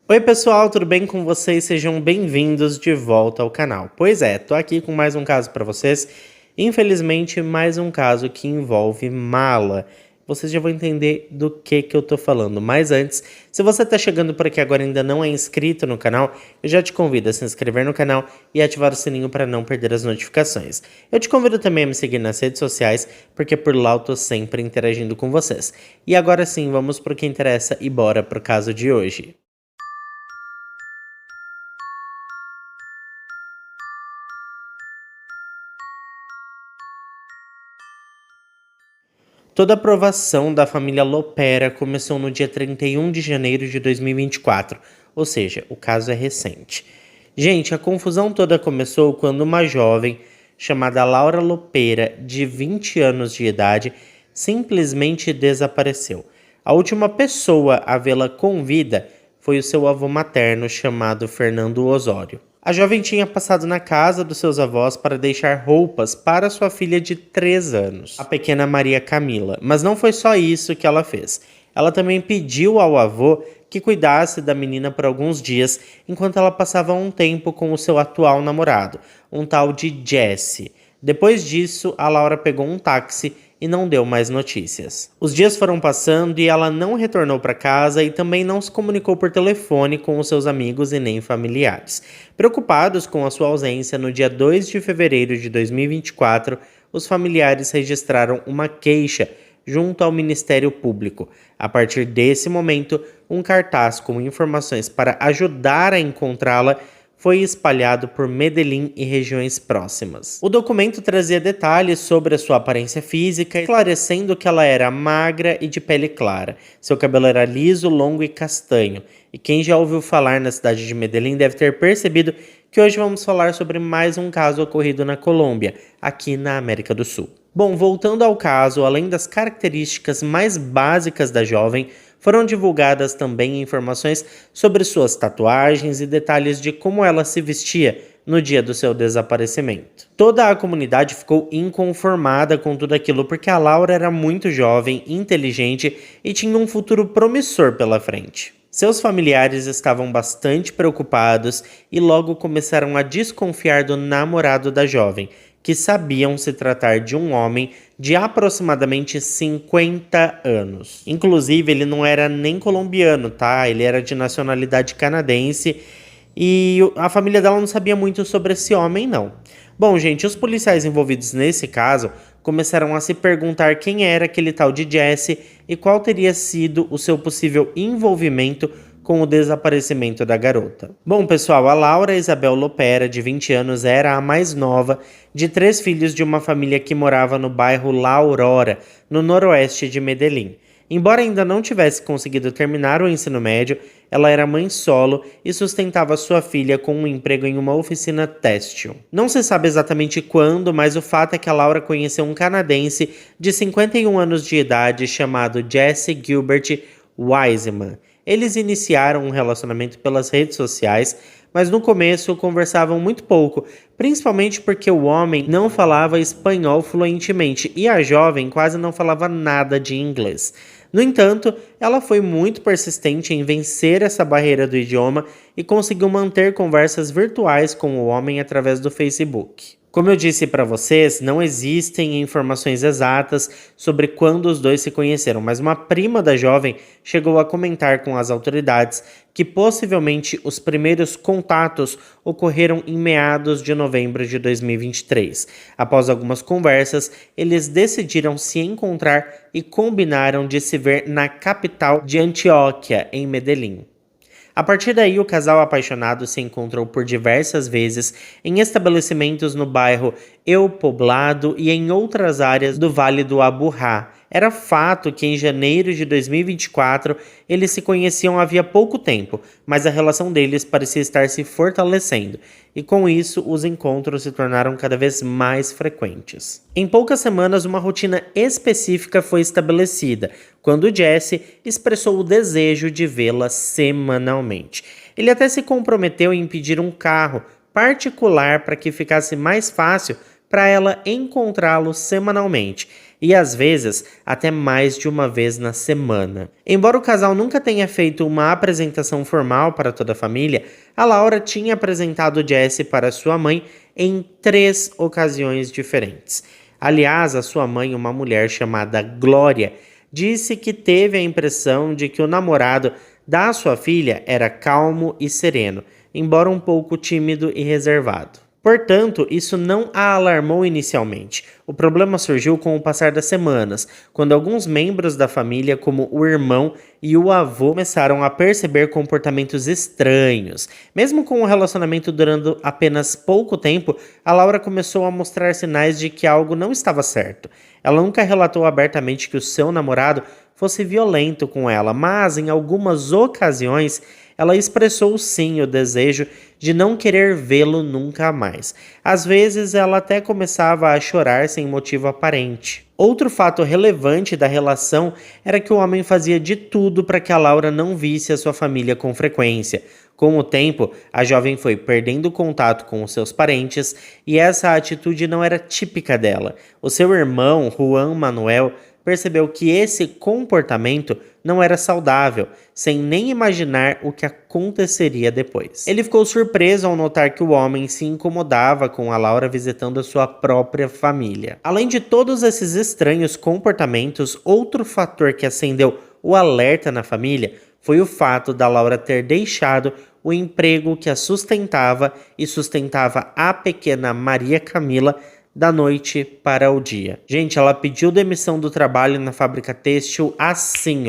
Oi pessoal, tudo bem com vocês? Sejam bem-vindos de volta ao canal. Pois é, tô aqui com mais um caso para vocês. Infelizmente, mais um caso que envolve mala. Vocês já vão entender do que eu tô falando. Mas antes, se você tá chegando por aqui agora e ainda não é inscrito no canal, eu já te convido a se inscrever no canal e ativar o sininho para não perder as notificações. Eu te convido também a me seguir nas redes sociais, porque por lá eu tô sempre interagindo com vocês. E agora sim, vamos pro que interessa e bora pro caso de hoje. Toda a aprovação da família Lopera começou no dia 31 de janeiro de 2024, ou seja, o caso é recente. Gente, a confusão toda começou quando uma jovem chamada Laura Lopera, de 20 anos de idade, simplesmente desapareceu. A última pessoa a vê-la com vida foi o seu avô materno, chamado Fernando Osório. A jovem tinha passado na casa dos seus avós para deixar roupas para sua filha de 3 anos, a pequena Maria Camila. Mas não foi só isso que ela fez. Ela também pediu ao avô que cuidasse da menina por alguns dias, enquanto ela passava um tempo com o seu atual namorado, um tal de Jesse. Depois disso, a Laura pegou um táxi e não deu mais notícias. Os dias foram passando e ela não retornou para casa e também não se comunicou por telefone com os seus amigos e nem familiares. Preocupados com a sua ausência, no dia 2 de fevereiro de 2024, os familiares registraram uma queixa junto ao Ministério Público. A partir desse momento, um cartaz com informações para ajudar a encontrá-la foi espalhado por Medellín e regiões próximas. O documento trazia detalhes sobre a sua aparência física, esclarecendo que ela era magra e de pele clara. Seu cabelo era liso, longo e castanho. E quem já ouviu falar na cidade de Medellín deve ter percebido que hoje vamos falar sobre mais um caso ocorrido na Colômbia, aqui na América do Sul. Bom, voltando ao caso, além das características mais básicas da jovem, foram divulgadas também informações sobre suas tatuagens e detalhes de como ela se vestia no dia do seu desaparecimento. Toda a comunidade ficou inconformada com tudo aquilo porque a Laura era muito jovem, inteligente e tinha um futuro promissor pela frente. Seus familiares estavam bastante preocupados e logo começaram a desconfiar do namorado da jovem, que sabiam se tratar de um homem de aproximadamente 50 anos. Inclusive, ele não era nem colombiano, tá? Ele era de nacionalidade canadense e a família dela não sabia muito sobre esse homem, não. Bom, gente, os policiais envolvidos nesse caso começaram a se perguntar quem era aquele tal de Jesse e qual teria sido o seu possível envolvimento com o desaparecimento da garota. Bom, pessoal, a Laura Isabel Lopera, de 20 anos, era a mais nova de 3 filhos de uma família que morava no bairro La Aurora, no noroeste de Medellín. Embora ainda não tivesse conseguido terminar o ensino médio, ela era mãe solo e sustentava sua filha com um emprego em uma oficina têxtil. Não se sabe exatamente quando, mas o fato é que a Laura conheceu um canadense de 51 anos de idade chamado Jesse Gilbert Wiseman. Eles iniciaram um relacionamento pelas redes sociais, mas no começo conversavam muito pouco, principalmente porque o homem não falava espanhol fluentemente e a jovem quase não falava nada de inglês. No entanto, ela foi muito persistente em vencer essa barreira do idioma e conseguiu manter conversas virtuais com o homem através do Facebook. Como eu disse para vocês, não existem informações exatas sobre quando os dois se conheceram, mas uma prima da jovem chegou a comentar com as autoridades que possivelmente os primeiros contatos ocorreram em meados de novembro de 2023. Após algumas conversas, eles decidiram se encontrar e combinaram de se ver na capital de Antioquia, em Medellín. A partir daí, o casal apaixonado se encontrou por diversas vezes em estabelecimentos no bairro El Poblado e em outras áreas do Vale do Aburrá. Era fato que em janeiro de 2024 eles se conheciam havia pouco tempo, mas a relação deles parecia estar se fortalecendo, e com isso os encontros se tornaram cada vez mais frequentes. Em poucas semanas, uma rotina específica foi estabelecida, quando Jesse expressou o desejo de vê-la semanalmente. Ele até se comprometeu em pedir um carro particular para que ficasse mais fácil para ela encontrá-lo semanalmente. e às vezes até mais de uma vez na semana. Embora o casal nunca tenha feito uma apresentação formal para toda a família, a Laura tinha apresentado Jesse para sua mãe em 3 ocasiões diferentes. Aliás, a sua mãe, uma mulher chamada Glória, disse que teve a impressão de que o namorado da sua filha era calmo e sereno, embora um pouco tímido e reservado. Portanto, isso não a alarmou inicialmente. O problema surgiu com o passar das semanas, quando alguns membros da família, como o irmão e o avô, começaram a perceber comportamentos estranhos. Mesmo com o relacionamento durando apenas pouco tempo, a Laura começou a mostrar sinais de que algo não estava certo. Ela nunca relatou abertamente que o seu namorado fosse violento com ela, mas em algumas ocasiões ela expressou sim o desejo de não querer vê-lo nunca mais. Às vezes ela até começava a chorar sem motivo aparente. Outro fato relevante da relação era que o homem fazia de tudo para que a Laura não visse a sua família com frequência. Com o tempo, a jovem foi perdendo contato com os seus parentes e essa atitude não era típica dela. O seu irmão, Juan Manuel, percebeu que esse comportamento não era saudável, sem nem imaginar o que aconteceria depois. Ele ficou surpreso ao notar que o homem se incomodava com a Laura visitando a sua própria família. Além de todos esses estranhos comportamentos, outro fator que acendeu o alerta na família foi o fato da Laura ter deixado o emprego que a sustentava e sustentava a pequena Maria Camila da noite para o dia. Gente, ela pediu demissão do trabalho na fábrica têxtil assim,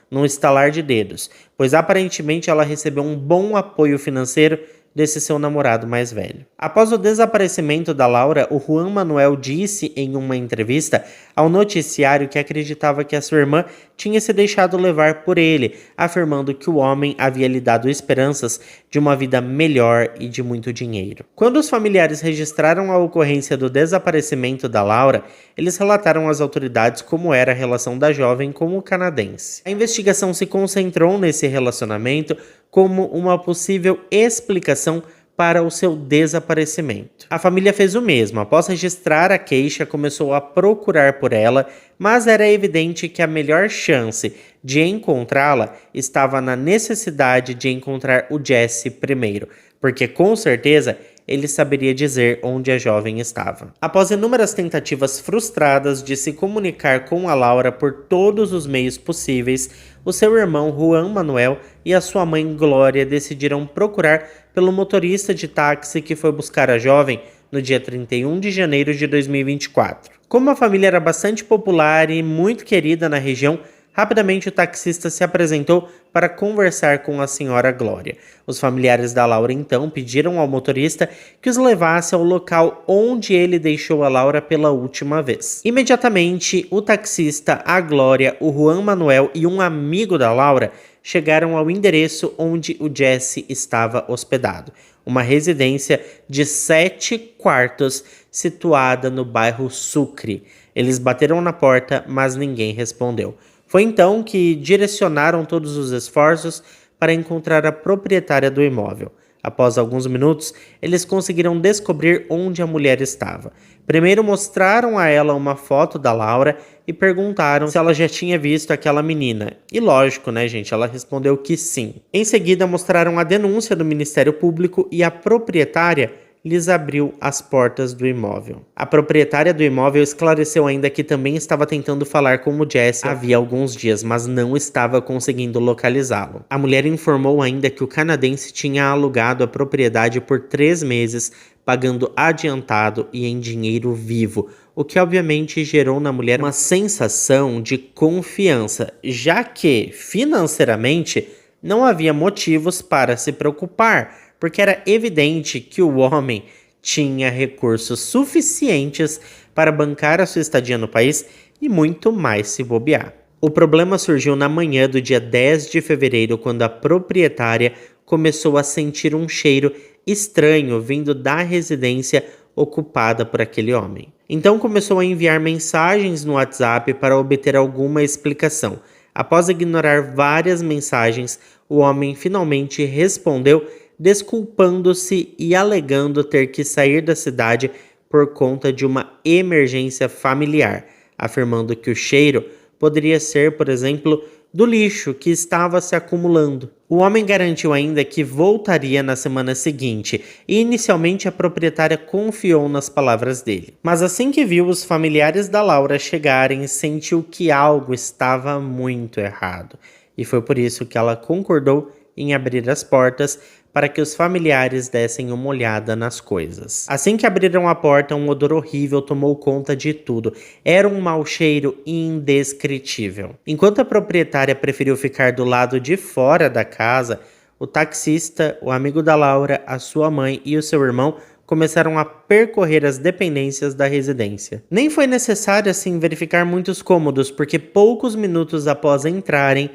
num estalar de dedos, pois aparentemente ela recebeu um bom apoio financeiro desse seu namorado mais velho. Após o desaparecimento da Laura, o Juan Manuel disse em uma entrevista ao noticiário que acreditava que a sua irmã tinha se deixado levar por ele, afirmando que o homem havia lhe dado esperanças de uma vida melhor e de muito dinheiro. Quando os familiares registraram a ocorrência do desaparecimento da Laura, eles relataram às autoridades como era a relação da jovem com o canadense. A investigação se concentrou nesse relacionamento como uma possível explicação para o seu desaparecimento. A família fez o mesmo. Após registrar a queixa, começou a procurar por ela, mas era evidente que a melhor chance de encontrá-la estava na necessidade de encontrar o Jesse primeiro, porque com certeza ele saberia dizer onde a jovem estava. Após inúmeras tentativas frustradas de se comunicar com a Laura por todos os meios possíveis, o seu irmão Juan Manuel e a sua mãe Glória decidiram procurar pelo motorista de táxi que foi buscar a jovem no dia 31 de janeiro de 2024. Como a família era bastante popular e muito querida na região, rapidamente o taxista se apresentou para conversar com a senhora Glória. Os familiares da Laura então pediram ao motorista que os levasse ao local onde ele deixou a Laura pela última vez. Imediatamente, o taxista, a Glória, o Juan Manuel e um amigo da Laura chegaram ao endereço onde o Jesse estava hospedado, uma residência de 7 quartos situada no bairro Sucre. Eles bateram na porta, mas ninguém respondeu. Foi então que direcionaram todos os esforços para encontrar a proprietária do imóvel. Após alguns minutos, eles conseguiram descobrir onde a mulher estava. Primeiro mostraram a ela uma foto da Laura e perguntaram se ela já tinha visto aquela menina. E lógico, né, gente? Ela respondeu que sim. Em seguida, mostraram a denúncia do Ministério Público e a proprietária lhes abriu as portas do imóvel. A proprietária do imóvel esclareceu ainda que também estava tentando falar com o Jesse havia alguns dias, mas não estava conseguindo localizá-lo. A mulher informou ainda que o canadense tinha alugado a propriedade por 3 meses, pagando adiantado e em dinheiro vivo, o que obviamente gerou na mulher uma sensação de confiança, já que, financeiramente, não havia motivos para se preocupar, porque era evidente que o homem tinha recursos suficientes para bancar a sua estadia no país e muito mais se bobear. O problema surgiu na manhã do dia 10 de fevereiro, quando a proprietária começou a sentir um cheiro estranho vindo da residência ocupada por aquele homem. Então começou a enviar mensagens no WhatsApp para obter alguma explicação. Após ignorar várias mensagens, o homem finalmente respondeu desculpando-se e alegando ter que sair da cidade por conta de uma emergência familiar. afirmando que o cheiro poderia ser, por exemplo, do lixo que estava se acumulando. O homem garantiu ainda que voltaria na semana seguinte e inicialmente a proprietária confiou nas palavras dele. Mas assim que viu os familiares da Laura chegarem, sentiu que algo estava muito errado. E foi por isso que ela concordou em abrir as portas para que os familiares dessem uma olhada nas coisas. Assim que abriram a porta, um odor horrível tomou conta de tudo. Era um mau cheiro indescritível. Enquanto a proprietária preferiu ficar do lado de fora da casa, o taxista, o amigo da Laura, a sua mãe e o seu irmão começaram a percorrer as dependências da residência. Nem foi necessário assim verificar muitos cômodos, porque poucos minutos após entrarem,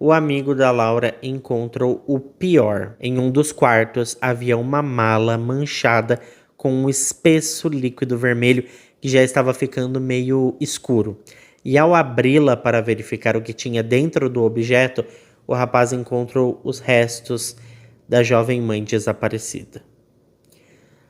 o amigo da Laura encontrou o pior. Em um dos quartos havia uma mala manchada com um espesso líquido vermelho que já estava ficando meio escuro. E ao abri-la para verificar o que tinha dentro do objeto, o rapaz encontrou os restos da jovem mãe desaparecida.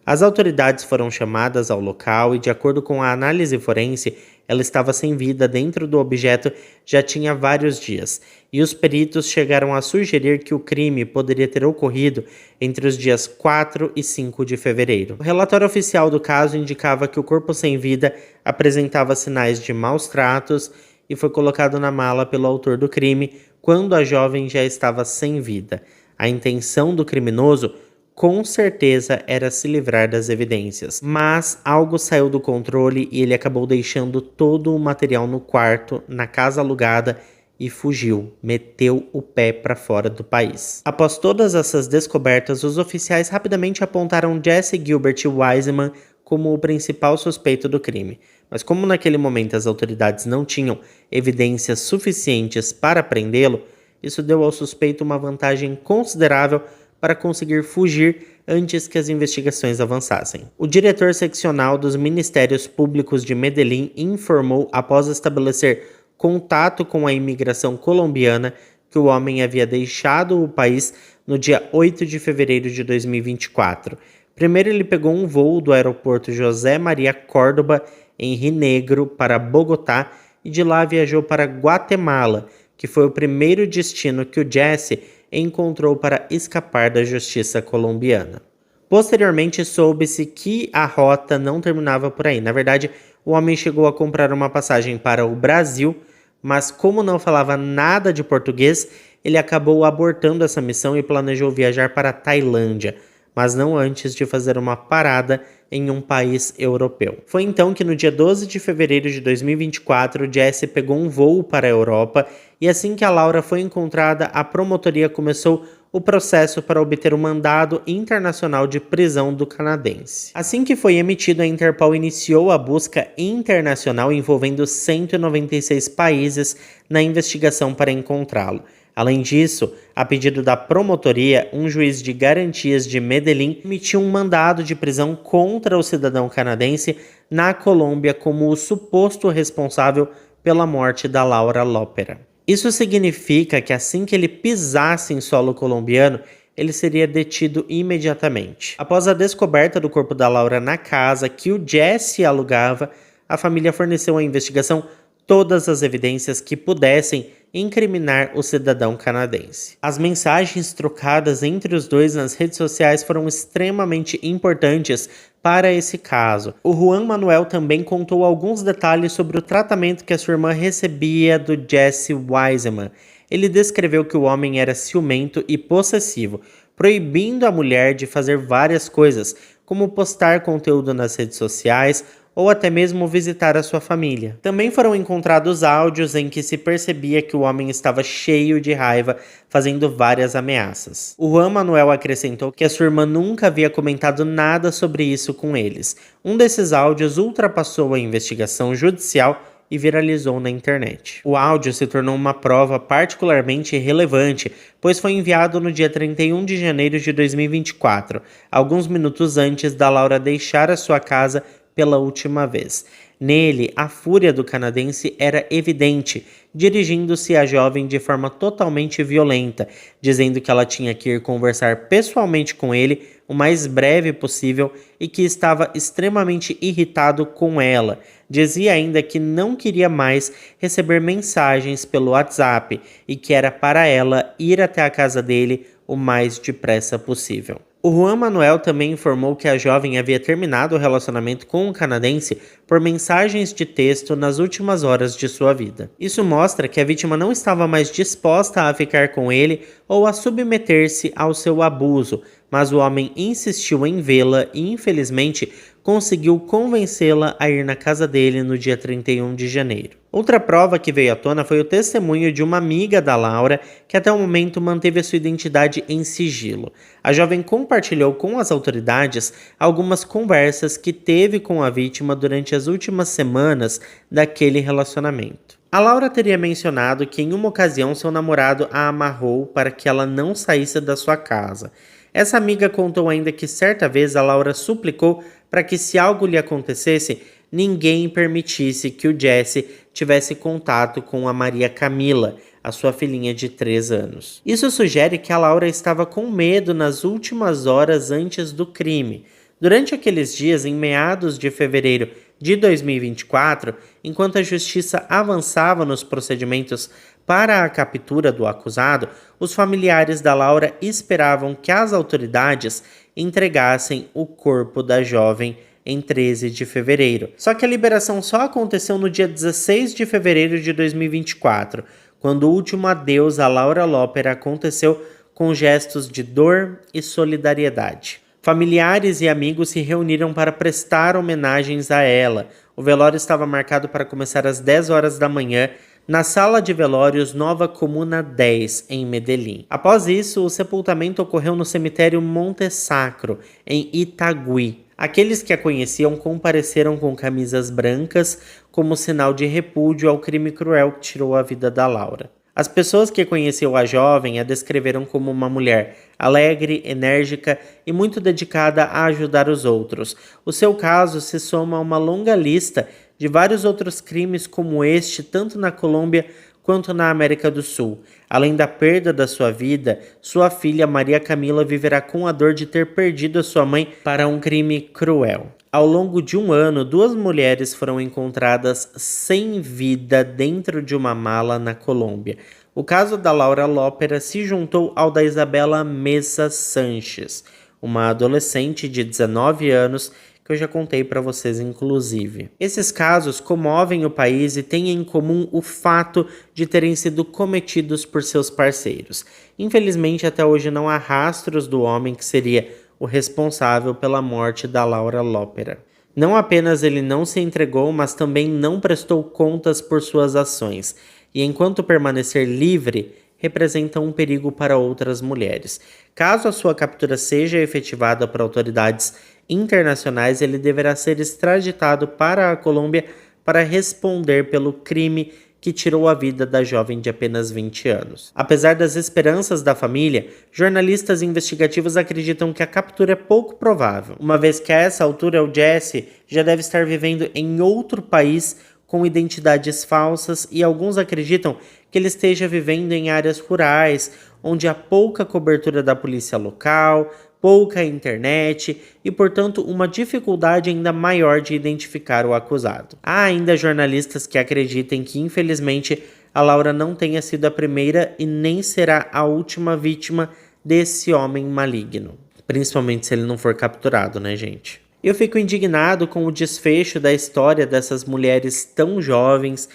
As autoridades foram chamadas ao local e, de acordo com a análise forense, ela estava sem vida dentro do objeto já tinha vários dias, e os peritos chegaram a sugerir que o crime poderia ter ocorrido entre os dias 4 e 5 de fevereiro. O relatório oficial do caso indicava que o corpo sem vida apresentava sinais de maus tratos e foi colocado na mala pelo autor do crime quando a jovem já estava sem vida. A intenção do criminoso com certeza era se livrar das evidências, mas algo saiu do controle e ele acabou deixando todo o material no quarto, na casa alugada e fugiu, meteu o pé para fora do país. Após todas essas descobertas, os oficiais rapidamente apontaram Jesse Gilbert Wiseman como o principal suspeito do crime, mas como naquele momento as autoridades não tinham evidências suficientes para prendê-lo, isso deu ao suspeito uma vantagem considerável para conseguir fugir antes que as investigações avançassem. O diretor seccional dos Ministérios Públicos de Medellín informou, após estabelecer contato com a imigração colombiana, que o homem havia deixado o país no dia 8 de fevereiro de 2024. Primeiro ele pegou um voo do aeroporto José Maria Córdoba, em Rio Negro, para Bogotá, e de lá viajou para Guatemala, que foi o primeiro destino que o Jesse encontrou para escapar da justiça colombiana. Posteriormente, soube-se que a rota não terminava por aí. Na verdade, o homem chegou a comprar uma passagem para o Brasil, mas como não falava nada de português, ele acabou abortando essa missão e planejou viajar para a Tailândia, mas não antes de fazer uma parada em um país europeu. Foi então que no dia 12 de fevereiro de 2024, Jesse pegou um voo para a Europa e assim que a Laura foi encontrada, a promotoria começou o processo para obter o mandado internacional de prisão do canadense. Assim que foi emitido, a Interpol iniciou a busca internacional envolvendo 196 países na investigação para encontrá-lo. Além disso, a pedido da promotoria, um juiz de garantias de Medellín emitiu um mandado de prisão contra o cidadão canadense na Colômbia como o suposto responsável pela morte da Laura Lopera. Isso significa que assim que ele pisasse em solo colombiano, ele seria detido imediatamente. Após a descoberta do corpo da Laura na casa que o Jesse alugava, a família forneceu à investigação todas as evidências que pudessem incriminar o cidadão canadense. As mensagens trocadas entre os dois nas redes sociais foram extremamente importantes para esse caso. O Juan Manuel também contou alguns detalhes sobre o tratamento que a sua irmã recebia do Jesse Wiseman. Ele descreveu que o homem era ciumento e possessivo, proibindo a mulher de fazer várias coisas, como postar conteúdo nas redes sociais ou até mesmo visitar a sua família. Também foram encontrados áudios em que se percebia que o homem estava cheio de raiva, fazendo várias ameaças. O Juan Manuel acrescentou que a sua irmã nunca havia comentado nada sobre isso com eles. Um desses áudios ultrapassou a investigação judicial e viralizou na internet. O áudio se tornou uma prova particularmente relevante, pois foi enviado no dia 31 de janeiro de 2024, alguns minutos antes da Laura deixar a sua casa pela última vez. Nele, a fúria do canadense era evidente, dirigindo-se à jovem de forma totalmente violenta, dizendo que ela tinha que ir conversar pessoalmente com ele o mais breve possível e que estava extremamente irritado com ela. Dizia ainda que não queria mais receber mensagens pelo WhatsApp e que era para ela ir até a casa dele o mais depressa possível. O Juan Manuel também informou que a jovem havia terminado o relacionamento com o canadense por mensagens de texto nas últimas horas de sua vida. Isso mostra que a vítima não estava mais disposta a ficar com ele ou a submeter-se ao seu abuso, mas o homem insistiu em vê-la e, infelizmente, conseguiu convencê-la a ir na casa dele no dia 31 de janeiro. Outra prova que veio à tona foi o testemunho de uma amiga da Laura, que até o momento manteve a sua identidade em sigilo. A jovem compartilhou com as autoridades algumas conversas que teve com a vítima durante as últimas semanas daquele relacionamento. A Laura teria mencionado que em uma ocasião seu namorado a amarrou para que ela não saísse da sua casa. Essa amiga contou ainda que certa vez a Laura suplicou para que, se algo lhe acontecesse, ninguém permitisse que o Jesse tivesse contato com a Maria Camila, a sua filhinha de 3 anos. Isso sugere que a Laura estava com medo nas últimas horas antes do crime. Durante aqueles dias, em meados de fevereiro de 2024, enquanto a justiça avançava nos procedimentos para a captura do acusado, os familiares da Laura esperavam que as autoridades entregassem o corpo da jovem em 13 de fevereiro. Só que a liberação só aconteceu no dia 16 de fevereiro de 2024, quando o último adeus a Laura Lopera aconteceu com gestos de dor e solidariedade. Familiares e amigos se reuniram para prestar homenagens a ela. O velório estava marcado para começar às 10 horas da manhã, na Sala de Velórios Nova Comuna 10, em Medellín. Após isso, o sepultamento ocorreu no cemitério Monte Sacro, em Itagüí. Aqueles que a conheciam compareceram com camisas brancas como sinal de repúdio ao crime cruel que tirou a vida da Laura. As pessoas que conheciam a jovem a descreveram como uma mulher alegre, enérgica e muito dedicada a ajudar os outros. O seu caso se soma a uma longa lista de vários outros crimes como este, tanto na Colômbia quanto na América do Sul. Além da perda da sua vida, sua filha Maria Camila viverá com a dor de ter perdido a sua mãe para um crime cruel. Ao longo de um ano, 2 mulheres foram encontradas sem vida dentro de uma mala na Colômbia. O caso da Laura Lopera se juntou ao da Isabela Mesa Sanches, uma adolescente de 19 anos que eu já contei para vocês inclusive. Esses casos comovem o país e têm em comum o fato de terem sido cometidos por seus parceiros. Infelizmente, até hoje não há rastros do homem que seria o responsável pela morte da Laura Lopera. Não apenas ele não se entregou, mas também não prestou contas por suas ações, e enquanto permanecer livre, representa um perigo para outras mulheres. Caso a sua captura seja efetivada por autoridades internacionais, ele deverá ser extraditado para a Colômbia para responder pelo crime que tirou a vida da jovem de apenas 20 anos. Apesar das esperanças da família, jornalistas investigativos acreditam que a captura é pouco provável, uma vez que a essa altura o Jesse já deve estar vivendo em outro país com identidades falsas e alguns acreditam que ele esteja vivendo em áreas rurais, onde há pouca cobertura da polícia local, pouca internet e, portanto, uma dificuldade ainda maior de identificar o acusado. Há ainda jornalistas que acreditem que, infelizmente, a Laura não tenha sido a primeira e nem será a última vítima desse homem maligno. Principalmente se ele não for capturado, né, gente? Eu fico indignado com o desfecho da história dessas mulheres tão jovens,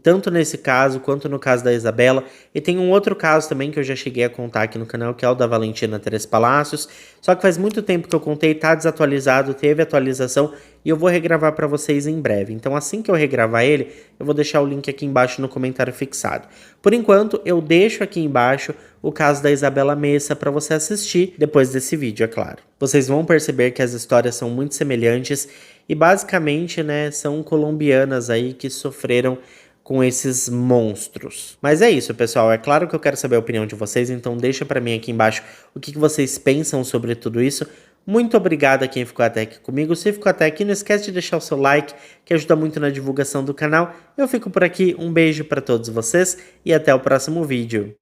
tanto nesse caso quanto no caso da Isabela. E tem um outro caso também que eu já cheguei a contar aqui no canal, que é o da Valentina Teresa Palacios. Só que faz muito tempo que eu contei, tá desatualizado, teve atualização e eu vou regravar para vocês em breve. Então assim que eu regravar ele, eu vou deixar o link aqui embaixo no comentário fixado. Por enquanto, eu deixo aqui embaixo o caso da Isabela Mesa para você assistir depois desse vídeo, é claro. Vocês vão perceber que as histórias são muito semelhantes e basicamente, né, são colombianas aí que sofreram com esses monstros. Mas é isso, pessoal. É claro que eu quero saber a opinião de vocês, então deixa pra mim aqui embaixo o que vocês pensam sobre tudo isso. Muito obrigado a quem ficou até aqui comigo. Se ficou até aqui, não esquece de deixar o seu like, que ajuda muito na divulgação do canal. Eu fico por aqui, um beijo para todos vocês e até o próximo vídeo.